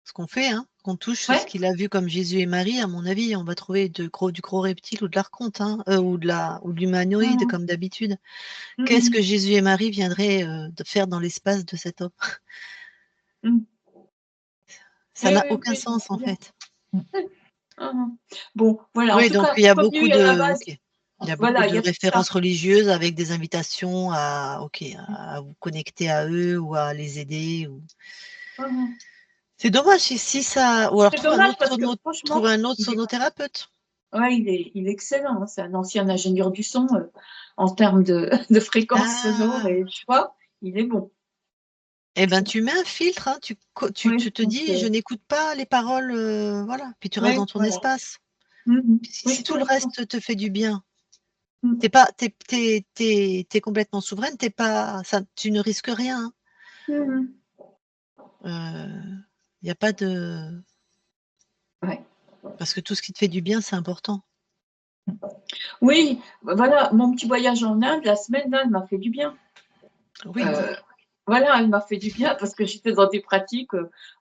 ce qu'on fait, hein, qu'on touche ce Ouais. qu'il a vu comme Jésus et Marie, à mon avis, on va trouver du gros reptile ou de l'archonte, hein, ou de l'humanoïde Mmh, comme d'habitude. Qu'est-ce mmh, que Jésus et Marie viendraient, de faire dans l'espace de cet homme? mmh. Ça Oui, n'a oui, aucun oui, sens en bien. fait. Bon, voilà, en Oui, tout donc cas, il y a beaucoup revenu à la de base, OK. Il y a beaucoup voilà, il de y a tout ça. références religieuses avec des invitations à OK, à vous connecter à eux ou à les aider ou Mmh. c'est dommage si ça ou alors C'est dommage parce que trouve franchement, un autre il est, sonothérapeute. ouais, il est excellent, hein. C'est un ancien ingénieur du son en termes de fréquences sonores Ah! et tu vois, il est bon. Eh ben, tu mets un filtre, hein, Oui, tu te donc, dis: «Je n'écoute pas les paroles», voilà, puis tu restes ouais, dans ton voilà. espace. Mhm. Puis si Oui, tout tu le as raison. reste te fait du bien, Mm. t'es pas tu complètement souveraine, tu ne risques rien, Mhm. hein. Il y a pas de Ouais. parce que tout ce qui te fait du bien, c'est important. Oui, voilà, mon petit voyage en Inde, la semaine là, elle m'a fait du bien. Oui, Euh, voilà, elle m'a fait du bien parce que j'étais dans des pratiques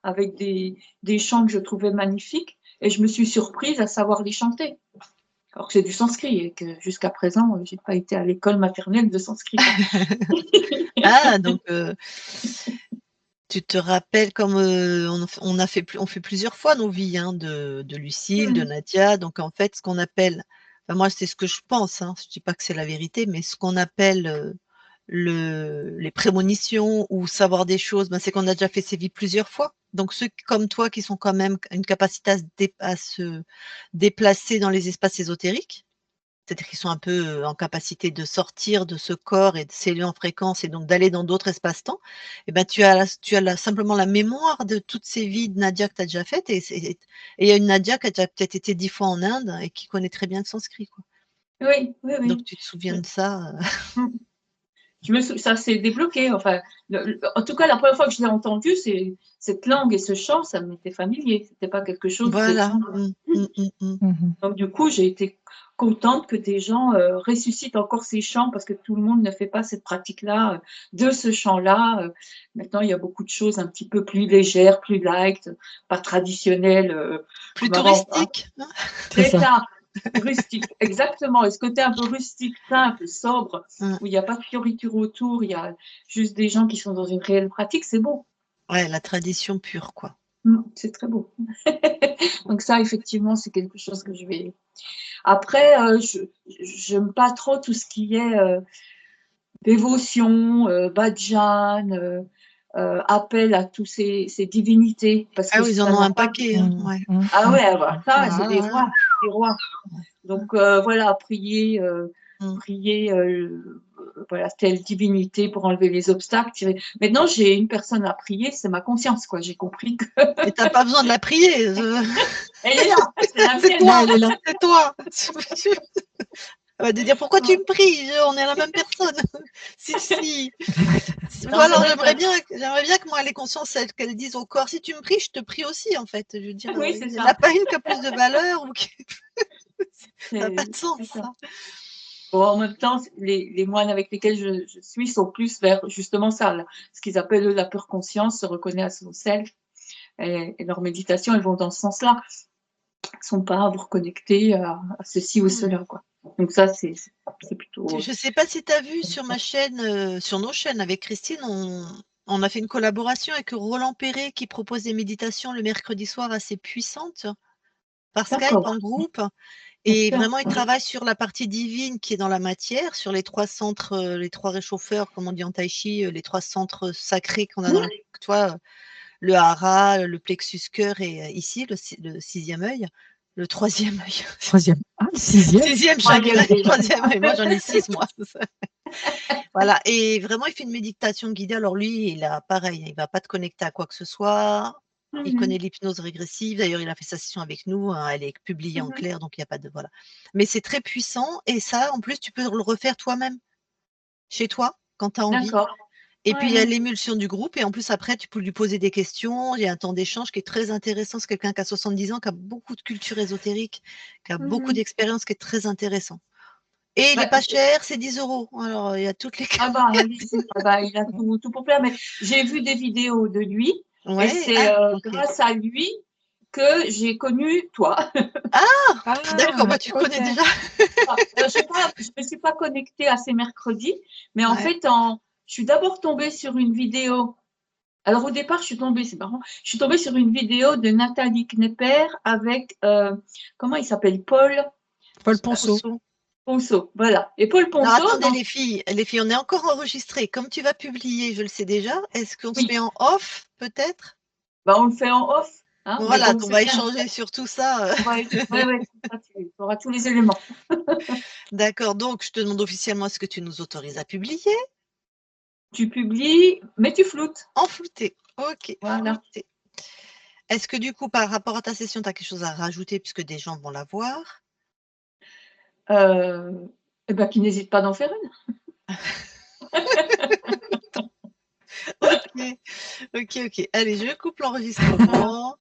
avec des chants que je trouvais magnifiques et je me suis surprise à savoir les chanter. Alors que c'est du sanskrit et que jusqu'à présent, j'ai pas été à l'école maternelle de sanskrit, hein. ah donc tu te rappelles comme, on fait plusieurs fois nos vies, hein, de Lucille, de Mhm. Nadia, donc en fait, ce qu'on appelle moi, c'est ce que je pense, hein, je dis pas que c'est la vérité, mais ce qu'on appelle, les prémonitions ou savoir des choses, ben, c'est qu'on a déjà fait ces vies plusieurs fois. Donc ceux comme toi qui sont quand même une capacité à se déplacer dans les espaces ésotériques, c'est-à-dire qu'ils sont un peu, en capacité de sortir de ce corps et de s'élever en fréquence et donc d'aller dans d'autres espaces-temps, et ben, tu as simplement la mémoire de toutes ces vies de Nadia que tu as déjà faites et il y a une Nadia qui a déjà peut-être été 10 fois en Inde et qui connaît très bien le sanskrit, quoi. Oui, oui, Donc oui. tu te souviens de ça, Mm. Ça s'est débloqué. Enfin, en tout cas, la première fois que je l'ai entendu, cette langue et ce chant, ça m'était familier. C'était pas quelque chose voilà. d'étrange. Mmh. Mmh, mmh, mmh. Mhm. Donc, du coup, j'ai été contente que des gens ressuscitent encore ces chants parce que tout le monde ne fait pas cette pratique-là, de ce chant-là. Maintenant, il y a beaucoup de choses un petit peu plus légères, plus light, pas traditionnelles, Plus comme avant, hein. touristique, hein? C'est C'est ça. ça, rustique, exactement. Et ce côté un peu rustique, simple, sobre, Mmh. où il n'y a pas de fioriture autour, il y a juste des gens qui sont dans une réelle pratique, c'est beau. Ouais, la tradition pure, quoi. C'est très beau. Donc ça, effectivement, c'est quelque chose que je vais. Après, je n'aime pas trop tout ce qui est dévotion, bhajan, appel à tous ces divinités, parce Ah que oui, ils en ça ont n'a un pas. paquet, hein, Mhm. ouais. Mhm. Ah ouais, voilà, ça, c'est des Ah, rois, des rois. Donc voilà, mmh. prier, voilà, telle divinité pour enlever les obstacles. Maintenant, j'ai une personne à prier, c'est ma conscience, quoi. J'ai compris que Mais tu as pas besoin de la prier, elle est là, c'est la c'est mienne. Ah, toi, elle est là. c'est toi. Elle va te dire: «Pourquoi tu me pries? On est la même personne». Si, si. Non, c'est Voilà, vrai que j'aimerais bien que moi, elle ait conscience, qu'elle dise au corps: «Si tu me pries, je te prie aussi», en fait. Je veux dire, oui, c'est il y en a ça. pas une qui a plus de valeur ou qui ça a pas de sens, C'est ça. ça. Bon, en même temps, les moines avec lesquels je suis sont plus vers justement ça, là, ce qu'ils appellent eux, la pure conscience, se reconnaître à son self, et leurs méditations, elles vont dans ce sens-là. Elles ne sont pas à vous reconnecter à ceci ou Mmh. cela, quoi. Donc ça, c'est plutôt. Je sais pas si tu as vu sur ma chaîne, sur nos chaînes avec Christine, on a fait une collaboration avec Roland Perret qui propose des méditations le mercredi soir assez puissantes par Skype D'accord, en groupe. Et super. vraiment, il travaille sur la partie divine qui est dans la matière, sur les 3 centres, les 3 réchauffeurs, comme on dit en tai chi, les 3 centres sacrés qu'on a dans le tu vois, le hara, le plexus cœur et ici le 6e œil, le 3e œil, Troisième. Ah, le sixième. 6e chakra, Troisième déjà. 3e œil. Moi, j'en ai 6 moi. Voilà et vraiment, il fait une méditation guidée. Alors lui, il a pareil, il va pas te connecter à quoi que ce soit. Il connaît Mhm, l'hypnose régressive. D'ailleurs, il a fait sa session avec nous, hein, elle est publiée en mhm. clair, donc il y a pas de voilà. Mais c'est très puissant et ça, en plus, tu peux le refaire toi-même, chez toi, quand tu as envie. D'accord. Et puis, Ouais, il y a ouais. l'émulsion du groupe et en plus, après, tu peux lui poser des questions. Il y a un temps d'échange qui est très intéressant. C'est quelqu'un qui a 70 ans, qui a beaucoup de culture ésotérique, qui a beaucoup Mhm. d'expérience, qui est très intéressant. Et il est Bah, pas cher, c'est 10 €. Alors, il y a toutes les ah bah, allez-y. Ah bah, il a tout pour plaire. Mais j'ai vu des vidéos de lui et ouais, c'est ah OK. grâce à lui que j'ai connu toi. Ah! D'accord, Ah, bah, tu le connais ok. déjà. Je me suis pas connectée à ces mercredis, mais en Ouais. fait, je suis d'abord tombée sur une vidéo. Alors au départ, je suis tombée, c'est marrant, je suis tombée sur une vidéo de Nathalie Knepper avec, comment il s'appelle, Paul Paul Ponceau. Pousseau. Ponceau, voilà. Et Paul Alors Ponceau, attendez les filles, on est encore enregistrés. Comme tu vas publier, je le sais déjà, est-ce qu'on se oui, met en off peut-être? bah, on le fait en off, hein, mais Voilà, bon, on c'est va bien. échanger sur tout ça, Ouais, ouais, ouais, ça, tu auras tous les éléments. D'accord, donc je te demande officiellement, est-ce que tu nous autorises à publier? Tu publies, mais tu floutes. En flouté. Ok, Voilà. flouté. Est-ce que du coup, par rapport à ta session, tu as quelque chose à rajouter puisque des gens vont la voir? Eh ben, qu'ils n'hésitent pas d'en faire une. OK. OK, OK. Allez, je coupe l'enregistrement.